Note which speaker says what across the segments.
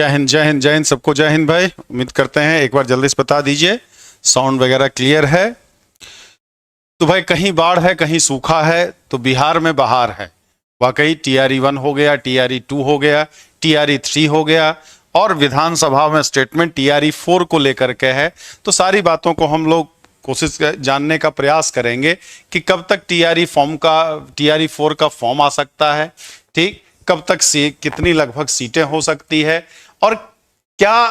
Speaker 1: जय हिंद जय हिंद जय हिंद, सबको जय हिंद भाई। उम्मीद करते हैं एक बार जल्दी से बता दीजिए साउंड वगैरह क्लियर है। तो भाई कहीं बाढ़ है कहीं सूखा है, तो बिहार में बहार है। वाकई TRE 1 हो गया, TRE 2 हो गया, TRE 3 हो गया और विधानसभा में स्टेटमेंट TRE 4 को लेकर के है। तो सारी बातों को हम लोग कोशिश जानने का प्रयास करेंगे कि कब तक TRE 4 का फॉर्म आ सकता है, ठीक, कब तक कितनी लगभग सीटें हो सकती है और क्या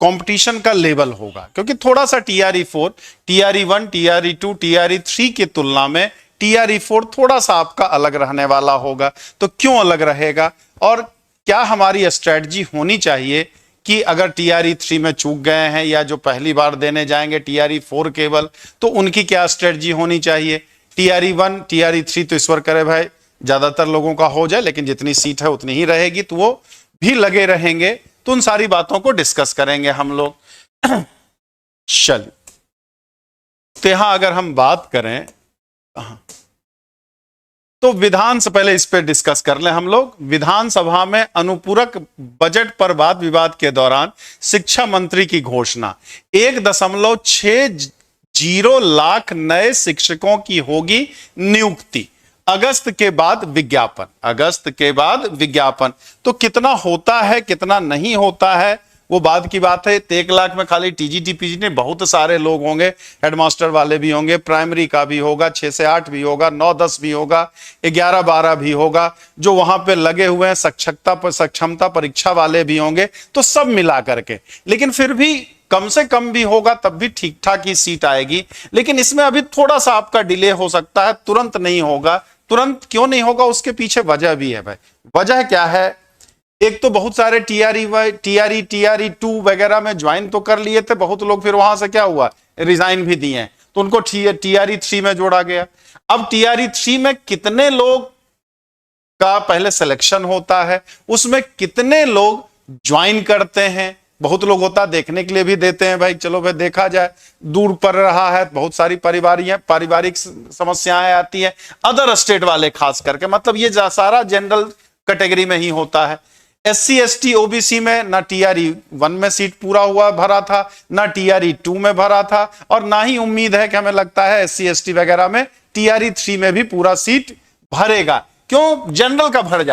Speaker 1: कंपटीशन का लेवल होगा। क्योंकि थोड़ा सा TRE 4, TRE 1, TRE 2, TRE 3 की तुलना में TRE 4 थोड़ा सा आपका अलग रहने वाला होगा। तो क्यों अलग रहेगा और क्या हमारी स्ट्रेटजी होनी चाहिए कि अगर TRE 3 में चूक गए हैं या जो पहली बार देने जाएंगे TRE 4 केवल, तो उनकी क्या स्ट्रेटजी होनी चाहिए। TRE 1, TRE 3 तो ईश्वर करे भाई ज्यादातर लोगों का हो जाए, लेकिन जितनी सीट है उतनी ही रहेगी, तो वो भी लगे रहेंगे। तो उन सारी बातों को डिस्कस करेंगे हम लोग। चलिए, तो यहां अगर हम बात करें तो पहले इस पे डिस्कस कर लें हम लोग। विधानसभा में अनुपूरक बजट पर वाद विवाद के दौरान शिक्षा मंत्री की घोषणा, 1.60 लाख नए शिक्षकों की होगी नियुक्ति। अगस्त के बाद विज्ञापन। तो कितना होता है कितना नहीं होता है वो बाद की बात है। 1 लाख में खाली TGT PGT नहीं, बहुत सारे लोग होंगे, हेडमास्टर वाले भी होंगे, प्राइमरी का भी होगा, 6 से 8 भी होगा, 9-10 भी होगा, 11-12 भी होगा, जो वहां पे लगे हुए हैं सक्षमता परीक्षा वाले भी होंगे। तो सब मिला करके, लेकिन फिर भी कम से कम भी होगा तब भी ठीक ठाक ही सीट आएगी। लेकिन इसमें अभी थोड़ा सा आपका डिले हो सकता है, तुरंत नहीं होगा। तुरंत क्यों नहीं होगा उसके पीछे वजह भी है भाई। वजह क्या है, एक तो बहुत सारे TRE 2 वगैरह में ज्वाइन तो कर लिए थे बहुत लोग, फिर वहां से क्या हुआ, रिजाइन भी दिए, तो उनको TRE 3 में जोड़ा गया। अब TRE 3 में कितने लोग का पहले सिलेक्शन होता है, उसमें कितने लोग ज्वाइन करते हैं, बहुत लोग होता देखने के लिए भी देते हैं भाई, चलो भाई देखा जाए, दूर पड़ रहा है, बहुत सारी पारिवारिक समस्याएं आती हैं, अदर स्टेट वाले खास करके, मतलब ये सारा जनरल कैटेगरी में ही होता है। SC ST OBC में ना TRE 1 में सीट पूरा हुआ भरा था, ना TRE 2 में भरा था, और ना ही उम्मीद है कि हमें लगता है SC ST वगैरह में TRE 3 में भी पूरा सीट भरेगा। क्यों, जनरल का भर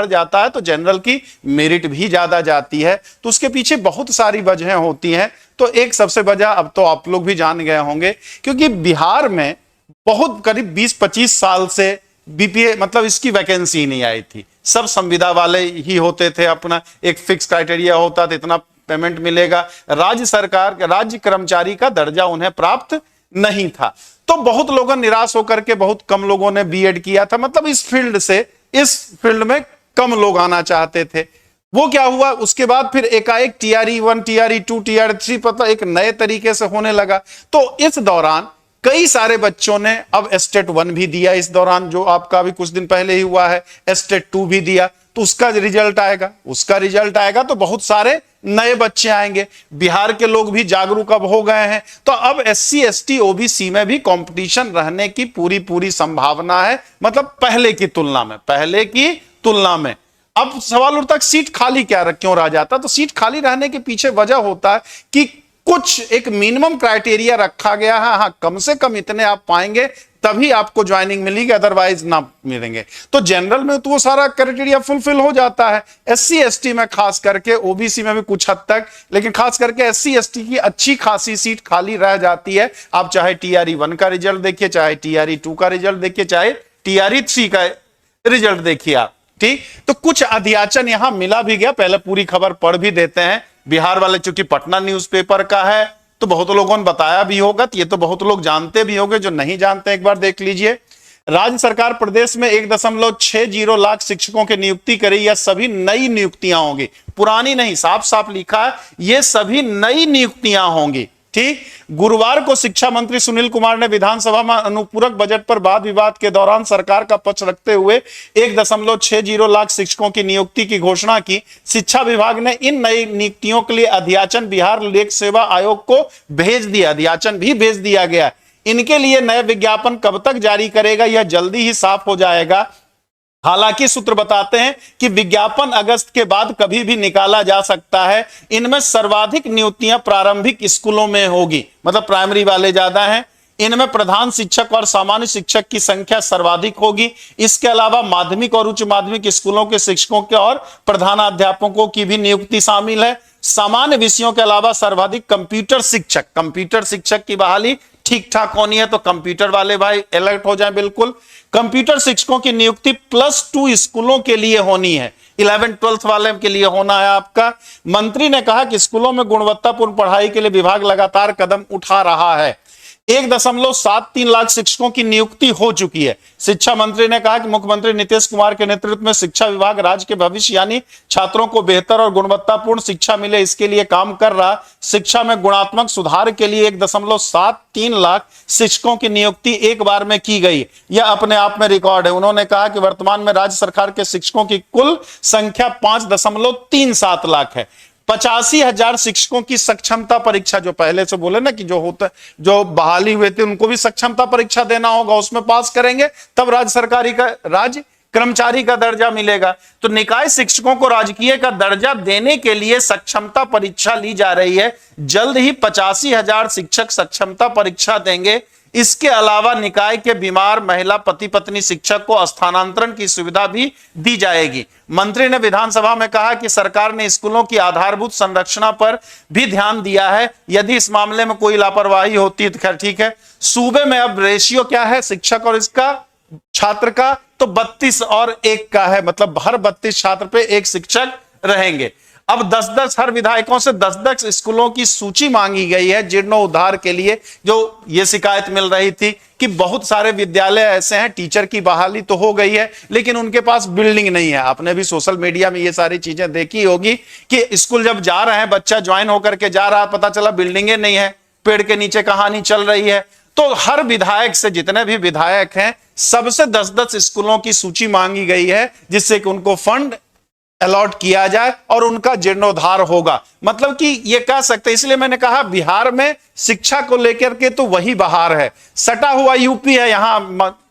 Speaker 1: जाता है तो जनरल की मेरिट भी ज्यादा जाती है, तो उसके पीछे बहुत सारी वजहें होती हैं। तो एक सबसे वजह अब तो आप लोग भी जान गए होंगे, क्योंकि बिहार में बहुत करीब 20-25 साल से BPA मतलब इसकी वैकेंसी नहीं आई थी। सब संविदा वाले ही होते थे, अपना एक फिक्स क्राइटेरिया होता था, इतना पेमेंट मिलेगा। राज्य कर्मचारी का दर्जा उन्हें प्राप्त नहीं था, तो बहुत लोगों निराश होकर के बहुत कम लोगों ने B.Ed किया था। मतलब इस फील्ड में कम लोग आना चाहते थे। वो क्या हुआ, उसके बाद फिर एकाएक TRE 1, TRE 2, TRE 3 पता एक नए तरीके से होने लगा। तो इस दौरान कई सारे बच्चों ने अब स्टेट 1 भी दिया, इस दौरान जो आपका अभी कुछ दिन पहले ही हुआ है, स्टेट 2 भी दिया, तो उसका रिजल्ट आएगा तो बहुत सारे नए बच्चे आएंगे। बिहार के लोग भी जागरूक अब हो गए हैं, तो अब SC ST OBC में भी कंपटीशन रहने की पूरी संभावना है, मतलब पहले की तुलना में। अब सवाल उठता है सीट खाली क्यों रह जाता, तो सीट खाली रहने के पीछे वजह होता है कि कुछ एक मिनिमम क्राइटेरिया रखा गया है। हाँ, कम से कम इतने आप पाएंगे तभी आपको ज्वाइनिंग मिलेगी, अदरवाइज ना मिलेंगे। तो जनरल में तो वो सारा क्राइटेरिया फुलफिल हो जाता है, SC ST में खास करके, OBC में भी कुछ हद तक, लेकिन खास करके SC ST की अच्छी खासी सीट खाली रह जाती है। आप चाहे TRE 1 का रिजल्ट देखिए, चाहे TRE 2 का रिजल्ट देखिए, चाहे TRE 3 का रिजल्ट देखिए आप, ठीक। तो कुछ अध्याचन यहां मिला भी गया, पहले पूरी खबर पढ़ भी देते हैं। बिहार वाले चूंकि पटना न्यूज़पेपर का है तो बहुत लोगों ने बताया भी होगा, तो ये तो बहुत लोग जानते भी होंगे, जो नहीं जानते एक बार देख लीजिए। राज्य सरकार प्रदेश में 1.60 लाख शिक्षकों की नियुक्ति करेगी। यह सभी नई नियुक्तियां होंगी, पुरानी नहीं, साफ साफ लिखा है ये सभी नई नियुक्तियां होंगी, ठीक। गुरुवार को शिक्षा मंत्री सुनील कुमार ने विधानसभा में अनुपूरक बजट पर वाद विवाद के दौरान सरकार का पक्ष रखते हुए 1.60 लाख शिक्षकों की नियुक्ति की घोषणा की। शिक्षा विभाग ने इन नई नियुक्तियों के लिए अध्याचन बिहार लोक सेवा आयोग को भेज दिया गया। इनके लिए नए विज्ञापन कब तक जारी करेगा, यह जल्दी ही साफ हो जाएगा। हालांकि सूत्र बताते हैं कि विज्ञापन अगस्त के बाद कभी भी निकाला जा सकता है। इनमें सर्वाधिक नियुक्तियां प्रारंभिक स्कूलों में होगी, मतलब प्राइमरी वाले ज्यादा हैं। इनमें प्रधान शिक्षक और सामान्य शिक्षक की संख्या सर्वाधिक होगी। इसके अलावा माध्यमिक और उच्च माध्यमिक स्कूलों के शिक्षकों के और प्रधानाध्यापकों की भी नियुक्ति शामिल है। सामान्य विषयों के अलावा सर्वाधिक कंप्यूटर शिक्षक की बहाली ठीक ठाक होनी है, तो कंप्यूटर वाले भाई अलर्ट हो जाएं बिल्कुल। कंप्यूटर शिक्षकों की नियुक्ति +2 स्कूलों के लिए होनी है, 11th-12th वाले के लिए होना है आपका। मंत्री ने कहा कि स्कूलों में गुणवत्तापूर्ण पढ़ाई के लिए विभाग लगातार कदम उठा रहा है। 1.73 लाख शिक्षकों की नियुक्ति हो चुकी है। शिक्षा मंत्री ने कहा कि मुख्यमंत्री नीतीश कुमार के नेतृत्व में शिक्षा विभाग राज्य के भविष्य यानी छात्रों को बेहतर और गुणवत्तापूर्ण शिक्षा मिले, इसके लिए काम कर रहा। शिक्षा में गुणात्मक सुधार के लिए 1.73 लाख शिक्षकों की नियुक्ति एक बार में की गई। यह अपने आप में रिकॉर्ड है। उन्होंने कहा कि वर्तमान में राज्य सरकार के शिक्षकों की कुल संख्या 5.37 लाख है। 85,000 शिक्षकों की सक्षमता परीक्षा, जो पहले से बोले ना कि जो बहाली हुए थे उनको भी सक्षमता परीक्षा देना होगा, उसमें पास करेंगे तब राज्य कर्मचारी का दर्जा मिलेगा। तो निकाय शिक्षकों को राजकीय का दर्जा देने के लिए सक्षमता परीक्षा ली जा रही है। जल्द ही 85,000 शिक्षक सक्षमता परीक्षा देंगे। इसके अलावा निकाय के बीमार महिला पति पत्नी शिक्षक को स्थानांतरण की सुविधा भी दी जाएगी। मंत्री ने विधानसभा में कहा कि सरकार ने स्कूलों की आधारभूत संरचना पर भी ध्यान दिया है। यदि इस मामले में कोई लापरवाही होती है तो खैर ठीक है। सूबे में अब रेशियो क्या है शिक्षक और इसका छात्र का, तो 32 और 1 का है, मतलब हर 32 छात्र पे 1 शिक्षक रहेंगे। अब 10-10 हर विधायकों से 10-10 स्कूलों की सूची मांगी गई है जीर्णोद्धार के लिए। जो ये शिकायत मिल रही थी कि बहुत सारे विद्यालय ऐसे हैं, टीचर की बहाली तो हो गई है लेकिन उनके पास बिल्डिंग नहीं है। आपने भी सोशल मीडिया में ये सारी चीजें देखी होगी कि स्कूल जब जा रहे हैं, बच्चा ज्वाइन होकर के जा रहा है, पता चला बिल्डिंगे नहीं है, पेड़ के नीचे कहानी चल रही है। तो हर विधायक से, जितने भी विधायक हैं, सबसे 10-10 स्कूलों की सूची मांगी गई है जिससे कि उनको फंड अलॉट किया जाए और उनका जीर्णोद्धार होगा। मतलब कि ये कह सकते हैं, इसलिए मैंने कहा बिहार में शिक्षा को लेकर के तो वही बहार है। सटा हुआ यूपी है, यहां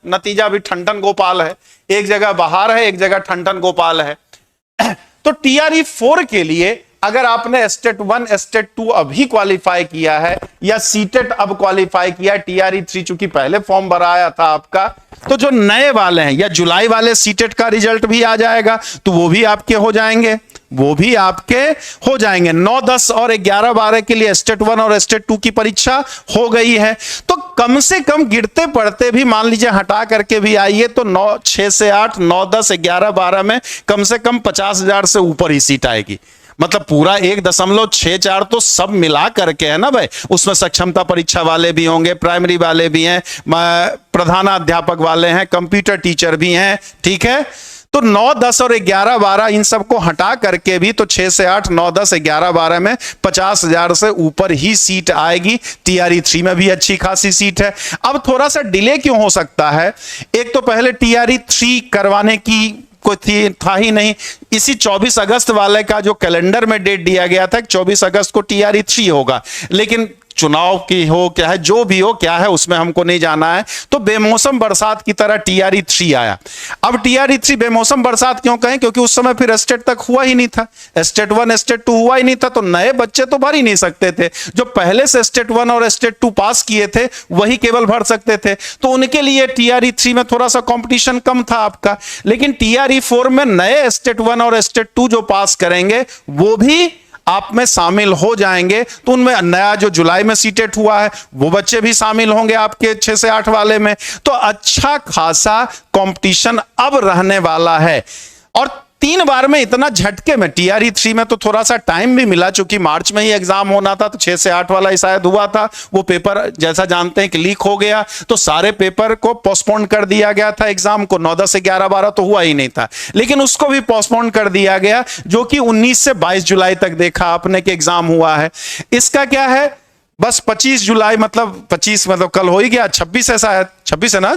Speaker 1: नतीजा भी ठंडन गोपाल है। एक जगह बहार है, एक जगह ठंडन गोपाल है। तो TRE 4 के लिए अगर आपने स्टेट 1 स्टेट 2 अभी क्वालिफाई किया है या सीटेट अब क्वालिफाई किया है, TRE 3 चूंकि पहले फॉर्म भराया था आपका, तो जो नए वाले हैं या जुलाई वाले सीटेट का रिजल्ट भी आ जाएगा तो वो भी आपके हो जाएंगे, 9, 10 और 11, 12 के लिए स्टेट 1 और स्टेट 2 की परीक्षा हो गई है। तो कम से कम गिरते पड़ते भी मान लीजिए हटा करके भी आइए तो 6 से 8, 9, 10, 11, 12 में कम से कम 50,000 से ऊपर ही सीट आएगी। मतलब पूरा 1.64 तो सब मिला करके है ना भाई। उसमें सक्षमता परीक्षा वाले भी होंगे, प्राइमरी वाले भी हैं, प्रधानाध्यापक वाले हैं, कंप्यूटर टीचर भी हैं, ठीक है। तो 9, 10 और 11, 12 इन सबको हटा करके भी तो 6 से 8, 9, 10, 11, 12 में 50,000 से ऊपर ही सीट आएगी। TRE 3 में भी अच्छी खासी सीट है। अब थोड़ा सा डिले क्यों हो सकता है? एक तो पहले TRE 3 करवाने की कोई था ही नहीं। इसी 24 अगस्त वाले का जो कैलेंडर में डेट दिया गया था, 24 अगस्त को TRE 3 होगा, लेकिन चुनाव की हो क्या है, जो भी हो क्या है, उसमें हमको नहीं जाना है। तो बेमौसम बरसात की तरह TRE 3 आया। अब TRE 3 बेमौसम बरसात क्यों कहें? क्योंकि उस समय फिर स्टेट तक हुआ ही नहीं था, स्टेट 1 स्टेट 2 हुआ ही नहीं था, तो नए बच्चे तो भर ही नहीं सकते थे। जो पहले से स्टेट 1 और स्टेट 2 पास किए थे वही केवल भर सकते थे। तो उनके लिए TRE 3 में थोड़ा सा कॉम्पिटिशन कम था आपका। लेकिन TRE 4 में नए स्टेट 1 और स्टेट 2 जो पास करेंगे वो भी आप में शामिल हो जाएंगे। तो उनमें नया जो जुलाई में सीटेट हुआ है वो बच्चे भी शामिल होंगे आपके 6 से 8 वाले में। तो अच्छा खासा कंपटीशन अब रहने वाला है। और 3 बार में इतना झटके में TRE 3 में तो थोड़ा सा टाइम भी मिला, चूंकि मार्च में ही एग्जाम होना था, तो 6 से 8 वाला ही शायद हुआ था। वो पेपर जैसा जानते हैं कि लीक हो गया, तो सारे पेपर को पोस्टपोन कर दिया गया था। एग्जाम को 9, 10, 11, 12 तो हुआ ही नहीं था, लेकिन उसको भी पोस्टपोन कर दिया गया, जो कि 19 से 22 जुलाई तक देखा आपने कि एग्जाम हुआ है। इसका क्या है, बस 25 जुलाई मतलब 25 मतलब कल हो ही गया, 26 है शायद, 26 है ना,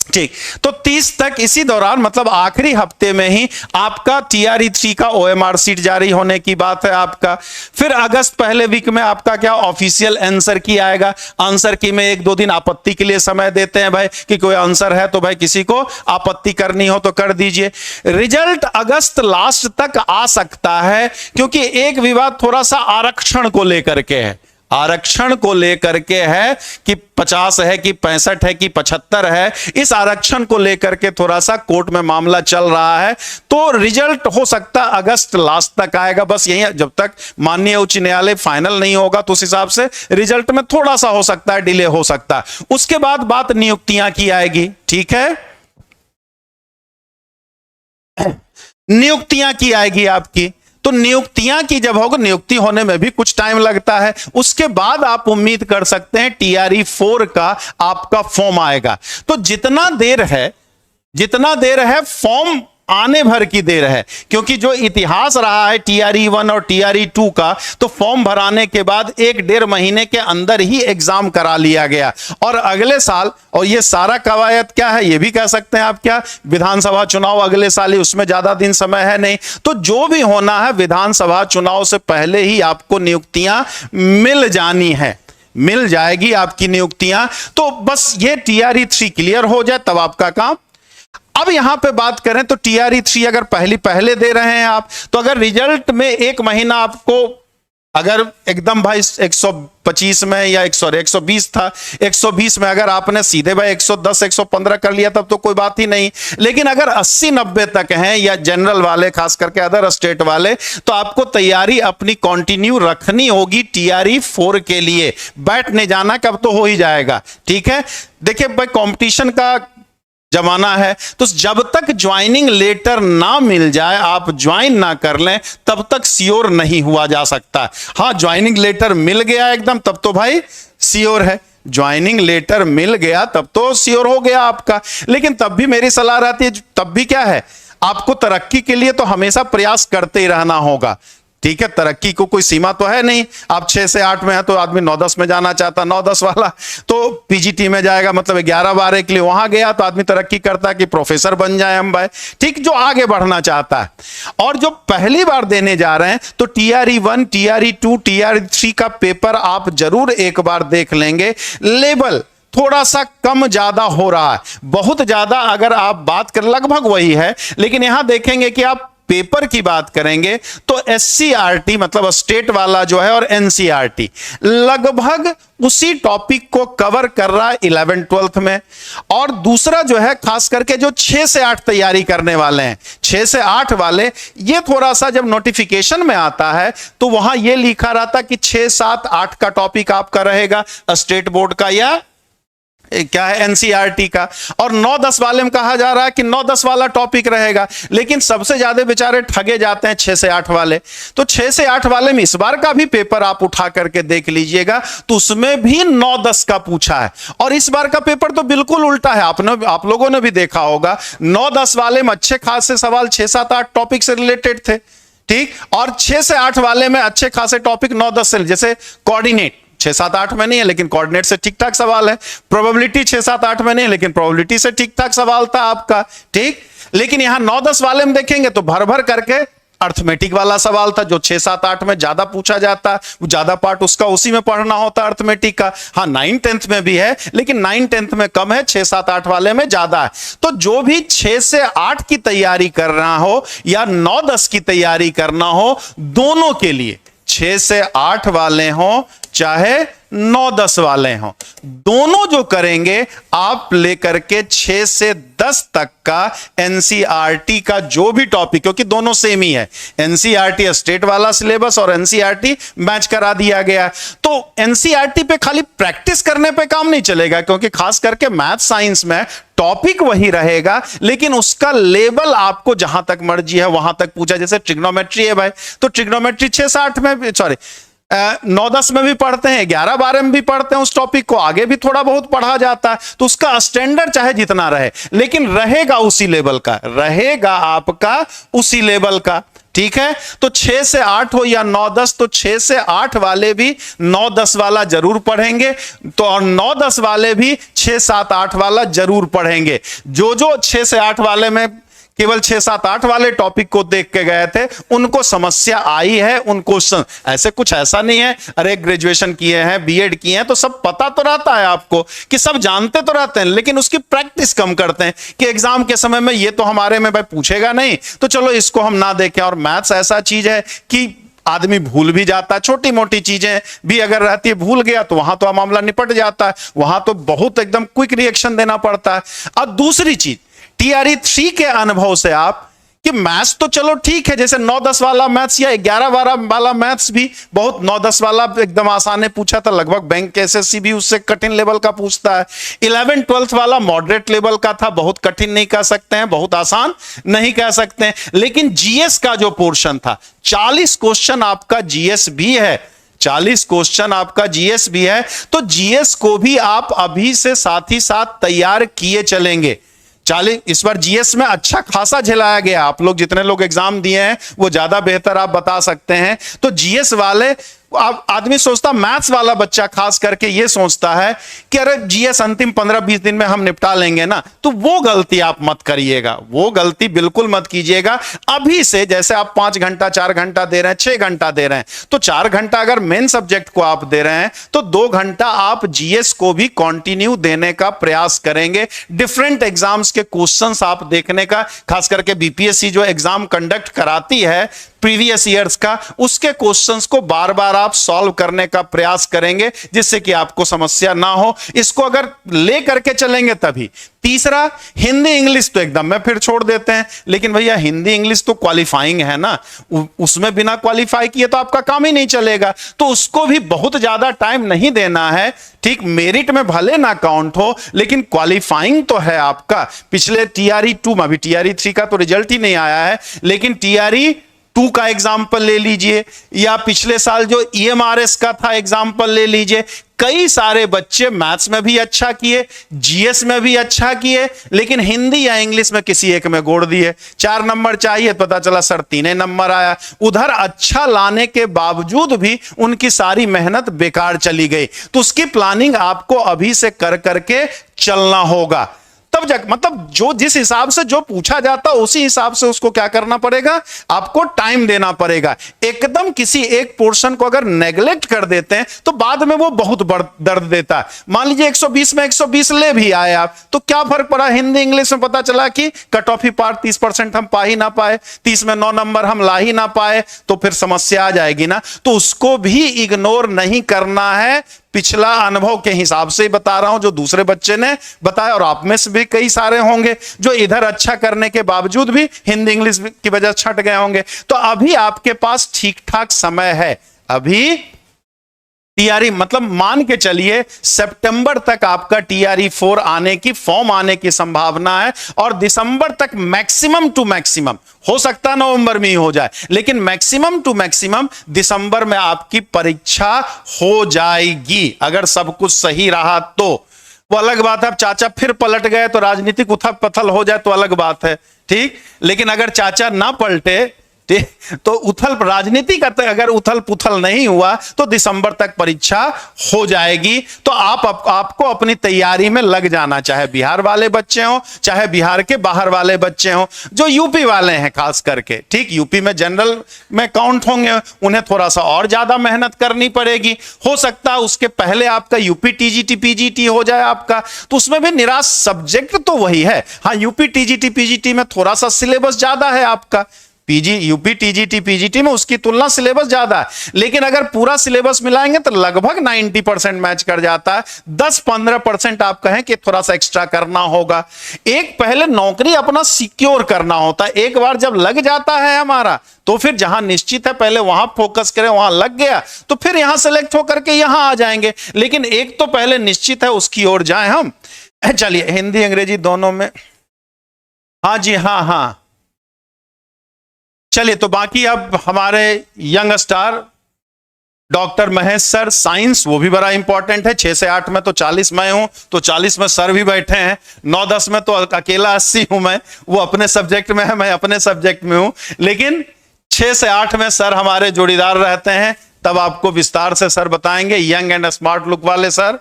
Speaker 1: ठीक, तो 30 तक इसी दौरान मतलब आखिरी हफ्ते में ही आपका टीआरई 3 का ओएमआर सीट जारी होने की बात है आपका। फिर अगस्त पहले वीक में आपका क्या ऑफिशियल आंसर की आएगा। आंसर की में 1-2 दिन आपत्ति के लिए समय देते हैं भाई कि कोई आंसर है तो भाई किसी को आपत्ति करनी हो तो कर दीजिए। रिजल्ट अगस्त लास्ट तक आ सकता है क्योंकि एक विवाद थोड़ा सा आरक्षण को लेकर के है, आरक्षण को लेकर के है कि 50 है कि 65 है कि 75 है, इस आरक्षण को लेकर के थोड़ा सा कोर्ट में मामला चल रहा है। तो रिजल्ट हो सकता है अगस्त लास्ट तक आएगा, बस यही, जब तक माननीय उच्च न्यायालय फाइनल नहीं होगा तो उस हिसाब से रिजल्ट में थोड़ा सा हो सकता है डिले हो सकता है। उसके बाद बात नियुक्तियां की आएगी, ठीक है, नियुक्तियां की आएगी आपकी। तो नियुक्तियां की जब होगा, नियुक्ति होने में भी कुछ टाइम लगता है, उसके बाद आप उम्मीद कर सकते हैं टीआरई 4 का आपका फॉर्म आएगा। तो जितना देर है फॉर्म आने भर की देर है, क्योंकि जो इतिहास रहा है टीआरई 1 और टीआरई 2 का, तो फॉर्म भराने के बाद 1-1.5 महीने के अंदर ही एग्जाम करा लिया गया और अगले साल, और ये सारा कवायद क्या है ये भी कह सकते हैं आप, क्या विधानसभा चुनाव अगले साल ही, उसमें ज्यादा दिन समय है नहीं। तो जो भी होना है विधानसभा चुनाव से पहले ही आपको नियुक्तियां मिल जानी है, मिल जाएगी आपकी नियुक्तियां। तो बस ये टीआरई 3 क्लियर हो जाए तब आपका काम। अब यहां पे बात करें तो टीआरई 3 अगर पहले दे रहे हैं आप, तो अगर रिजल्ट में 1 महीना आपको, अगर एकदम भाई 125 में या 120 था, 120 में अगर आपने सीधे भाई 110 115 कर लिया तब तो कोई बात ही नहीं। लेकिन अगर 80-90 तक हैं या जनरल वाले, खास करके अदर स्टेट वाले, तो आपको तैयारी अपनी कंटिन्यू रखनी होगी टीआरई 4 के लिए। बैठने जाना कब तो हो ही जाएगा, ठीक है। देखिए भाई कंपटीशन का जमाना है, तो जब तक ज्वाइनिंग लेटर ना मिल जाए, आप ज्वाइन ना कर लें, तब तक श्योर नहीं हुआ जा सकता। हाँ, ज्वाइनिंग लेटर मिल गया एकदम तब तो भाई श्योर है, ज्वाइनिंग लेटर मिल गया तब तो श्योर हो गया आपका। लेकिन तब भी मेरी सलाह रहती है, तब भी क्या है, आपको तरक्की के लिए तो हमेशा प्रयास करते ही रहना होगा, ठीक है। तरक्की को कोई सीमा तो है नहीं, आप 6 से 8 में है तो आदमी 9-10 में जाना चाहता, 9-10 वाला तो पीजीटी में जाएगा, मतलब 11-12 के लिए वहां गया तो आदमी तरक्की करता है कि प्रोफेसर बन जाए हम भाई, ठीक, जो आगे बढ़ना चाहता है। और जो पहली बार देने जा रहे हैं तो टीआरई 1, टीआरई 2, टीआरई 3 का पेपर आप जरूर एक बार देख लेंगे। लेवल थोड़ा सा कम ज्यादा हो रहा है, बहुत ज्यादा अगर आप बात करें लगभग वही है, लेकिन यहां देखेंगे कि आप पेपर की बात करेंगे तो एससीईआरटी मतलब स्टेट वाला जो है और एनसीईआरटी लगभग उसी टॉपिक को कवर कर रहा है 11th-12th में। और दूसरा जो है खास करके जो 6 से 8 तैयारी करने वाले हैं, 6 से 8 वाले, ये थोड़ा सा जब नोटिफिकेशन में आता है तो वहां ये लिखा रहता कि 6, 7, 8 का टॉपिक आपका रहेगा स्टेट बोर्ड का या क्या है एनसीईआरटी का, और 9-10 वाले में कहा जा रहा है कि 9-10 वाला टॉपिक रहेगा। लेकिन सबसे ज्यादा बेचारे ठगे जाते हैं 6 से 8 वाले। तो 6 से 8 वाले में इस बार का भी पेपर आप उठा करके देख लीजिएगा तो उसमें भी 9-10 का पूछा है, और इस बार का पेपर तो बिल्कुल उल्टा है। आप लोगों ने भी देखा होगा 9-10 वाले में अच्छे खासे सवाल 6, 7, 8 टॉपिक से रिलेटेड थे, ठीक, और 6 से 8 वाले में अच्छे खासे टॉपिक 9-10 से, जैसे कोऑर्डिनेट 6, 7, 8 में नहीं है लेकिन कोऑर्डिनेट से ठीक ठाक सवाल है, प्रोबेबिलिटी 6, 7, 8 में नहीं है लेकिन प्रोबेबिलिटी से ठीक ठाक सवाल था आपका, ठीक। लेकिन यहां 9-10 वाले में देखेंगे तो भर भर करके अर्थमेटिक वाला सवाल था जो 6, 7, 8 में ज्यादा पूछा जाता, वो ज्यादा पार्ट उसका उसी में पढ़ना होता अर्थमेटिक का। हाँ 9, 10th में भी है लेकिन 9, 10th में कम है, 6, 7, 8 वाले में ज्यादा है। तो जो भी 6 से 8 की तैयारी कर रहा हो या 9-10 की तैयारी करना हो, दोनों के लिए 6 से 8 वाले हो चाहे 9-10 वाले हों, दोनों जो करेंगे आप लेकर के 6 से 10 तक का एनसीईआरटी का जो भी टॉपिक, क्योंकि दोनों सेम ही है, एनसीईआरटी स्टेट वाला सिलेबस और एनसीईआरटी मैच करा दिया गया। तो एनसीईआरटी पे खाली प्रैक्टिस करने पे काम नहीं चलेगा, क्योंकि खास करके मैथ साइंस में टॉपिक वही रहेगा लेकिन उसका लेवल आपको जहां तक मर्जी है वहां तक पूछा। जैसे ट्रिग्नोमेट्री है भाई, तो ट्रिग्नोमेट्री 6 से 8 में, सॉरी 9-10 में भी पढ़ते हैं, 11-12 में भी पढ़ते हैं, उस टॉपिक को आगे भी थोड़ा बहुत पढ़ा जाता है। तो उसका स्टैंडर्ड चाहे जितना रहे लेकिन रहेगा उसी लेवल का, रहेगा आपका उसी लेवल का, ठीक है, तो 6 से 8 हो या 9-10, तो 6 से 8 वाले भी 9-10 वाला जरूर पढ़ेंगे, तो और 9-10 वाले भी 6-7-8 वाला जरूर पढ़ेंगे। जो 6 से 8 वाले में केवल 6-7-8 वाले टॉपिक को देख के गए थे, उनको समस्या आई है, उन क्वेश्चन ऐसे कुछ ऐसा नहीं है अरे ग्रेजुएशन किए हैं, बीएड किए हैं तो सब पता तो रहता है आपको, कि सब जानते तो रहते हैं, लेकिन उसकी प्रैक्टिस कम करते हैं कि एग्जाम के समय में ये तो हमारे में भाई पूछेगा नहीं, तो चलो इसको हम ना देखें। और मैथ्स ऐसा चीज है कि आदमी भूल भी जाता है, छोटी मोटी चीजें भी अगर रहती है, भूल गया तो वहां तो मामला निपट जाता है, वहां तो बहुत एकदम क्विक रिएक्शन देना पड़ता है। अब दूसरी चीज, टीआरई 3 के अनुभव से आप कि मैथ्स तो चलो ठीक है, जैसे 9-10 वाला मैथ्स या 11-12 वाला मैथ्स भी बहुत, 9-10 वाला एकदम आसान है पूछा था, लगभग बैंक के एसएससी भी उससे कठिन लेवल का पूछता है। 11-12 वाला मॉडरेट लेवल का था, बहुत कठिन नहीं कह सकते हैं, बहुत आसान नहीं कह सकते हैं। लेकिन जीएस का जो पोर्शन था, 40 क्वेश्चन आपका जीएस भी है, 40 क्वेश्चन आपका जीएस भी है, तो जीएस को भी आप अभी से साथ ही साथ तैयार किए चलेंगे। 40 इस बार जीएस में अच्छा खासा झेलाया गया, आप लोग जितने लोग एग्जाम दिए हैं वो ज्यादा बेहतर आप बता सकते हैं। तो जीएस वाले, आदमी सोचता, मैथ्स वाला बच्चा खास करके ये सोचता है कि अरे जीएस अंतिम 15-20 दिन में हम निपटा लेंगे ना, तो वो गलती आप मत करिएगा, वो गलती बिल्कुल मत कीजिएगा। अभी से जैसे आप 5 घंटा 4 घंटा दे रहे हैं, 6 घंटा दे रहे हैं, तो 4 घंटा अगर मेन सब्जेक्ट को आप दे रहे हैं तो 2 घंटा आप जीएस को भी कंटिन्यू देने का प्रयास करेंगे। डिफरेंट एग्जाम्स के क्वेश्चंस आप देखने का, खास करके बीपीएससी जो एग्जाम कंडक्ट कराती है प्रीवियस ईयर्स का, उसके क्वेश्चंस को बार बार आप सॉल्व करने का प्रयास करेंगे, जिससे कि आपको समस्या ना हो। इसको अगर ले करके चलेंगे तभी। तीसरा, हिंदी इंग्लिश तो एकदम में फिर छोड़ देते हैं, लेकिन भैया हिंदी इंग्लिश तो क्वालिफाइंग है ना, उसमें बिना क्वालिफाई किए तो आपका काम ही नहीं चलेगा, तो उसको भी बहुत ज्यादा टाइम नहीं देना है। ठीक, मेरिट में भले ना काउंट हो, लेकिन क्वालिफाइंग तो है आपका। पिछले टीआरई 2 में, अभी टीआरई 3 का तो रिजल्ट ही नहीं आया है, लेकिन टीआरई 2 का एग्जाम्पल ले लीजिए, या पिछले साल जो ईएमआरएस का था एग्जाम्पल ले लीजिए। कई सारे बच्चे मैथ्स में भी अच्छा किए, जीएस में भी अच्छा किए, लेकिन हिंदी या इंग्लिश में किसी एक में गोड़ दिए। 4 नंबर चाहिए, पता चला सर 3 नंबर आया। उधर अच्छा लाने के बावजूद भी उनकी सारी मेहनत बेकार चली गई। तो उसकी प्लानिंग आपको अभी से कर करके चलना होगा, तब जब मतलब जो जिस हिसाब से जो पूछा जाता उसी हिसाब से उसको क्या करना पड़ेगा, आपको टाइम देना पड़ेगा। एकदम किसी एक पोर्शन को अगर नेग्लेक्ट कर देते हैं तो बाद में वो बहुत दर्द देता है। मान लीजिए 120 में 120 ले भी आए आप, तो क्या फर्क पड़ा, हिंदी इंग्लिश में पता चला कि कट ऑफ ही पार 30% हम पा ही ना पाए, 30 में 9 नंबर हम ला ही ना पाए, तो फिर समस्या आ जाएगी ना। तो उसको भी इग्नोर नहीं करना है। पिछला अनुभव के हिसाब से बता रहा हूं, जो दूसरे बच्चे ने बताया, और आप में से भी कई सारे होंगे जो इधर अच्छा करने के बावजूद भी हिंदी इंग्लिश की वजह छट गए होंगे। तो अभी आपके पास ठीक ठाक समय है। अभी टीआरई मतलब मान के चलिए सितंबर तक आपका टीआरई 4 आने की, फॉर्म आने की संभावना है, और दिसंबर तक मैक्सिमम टू मैक्सिमम, हो सकता है नवंबर में ही हो जाए, लेकिन मैक्सिमम टू मैक्सिमम दिसंबर में आपकी परीक्षा हो जाएगी, अगर सब कुछ सही रहा तो। वो अलग बात है, अब चाचा फिर पलट गए तो राजनीतिक उथल पथल हो जाए तो अलग बात है, ठीक। लेकिन अगर चाचा ना पलटे तो राजनीति का अगर उथल पुथल नहीं हुआ तो दिसंबर तक परीक्षा हो जाएगी। तो आपको अपनी तैयारी में लग जाना, चाहे बिहार वाले बच्चे हो, चाहे बिहार के बाहर वाले बच्चे हो, जो यूपी वाले हैं खास करके, ठीक। यूपी में जनरल में काउंट होंगे, उन्हें थोड़ा सा और ज्यादा मेहनत करनी पड़ेगी। हो सकता है उसके पहले आपका यूपी टीजीटी पीजीटी हो जाए आपका, तो उसमें भी निराश, सब्जेक्ट तो वही है। हाँ, यूपी टीजीटी पीजीटी में थोड़ा सा सिलेबस ज्यादा है आपका, यूपी टीजीटी पीजीटी में उसकी तुलना सिलेबस ज्यादा है, लेकिन अगर पूरा सिलेबस मिलाएंगे तो लगभग 90% मैच कर जाता है। 10-15% आप कहें कि थोड़ा सा एक्स्ट्रा करना होगा। एक पहले नौकरी अपना सिक्योर करना होता है, एक बार जब लग जाता है हमारा, तो फिर जहां निश्चित है पहले वहां फोकस करें, वहां लग गया तो फिर यहां सेलेक्ट होकर के यहां आ जाएंगे, लेकिन एक तो पहले निश्चित है उसकी ओर जाएं हम। चलिए, हिंदी अंग्रेजी दोनों में, हाँ जी, हाँ। चलिए, तो बाकी अब हमारे young star doctor Mahesh sir, science, वो भी बड़ा इंपॉर्टेंट है। 6 से 8 में तो 40 मैं हूं, तो 40 में सर भी बैठे हैं। 9-10 में तो अकेला 80 हूं मैं, वो अपने सब्जेक्ट में है, मैं अपने सब्जेक्ट में हूं। लेकिन 6 से 8 में सर हमारे जोड़ीदार रहते हैं, तब आपको विस्तार से सर बताएंगे। यंग एंड स्मार्ट लुक वाले सर।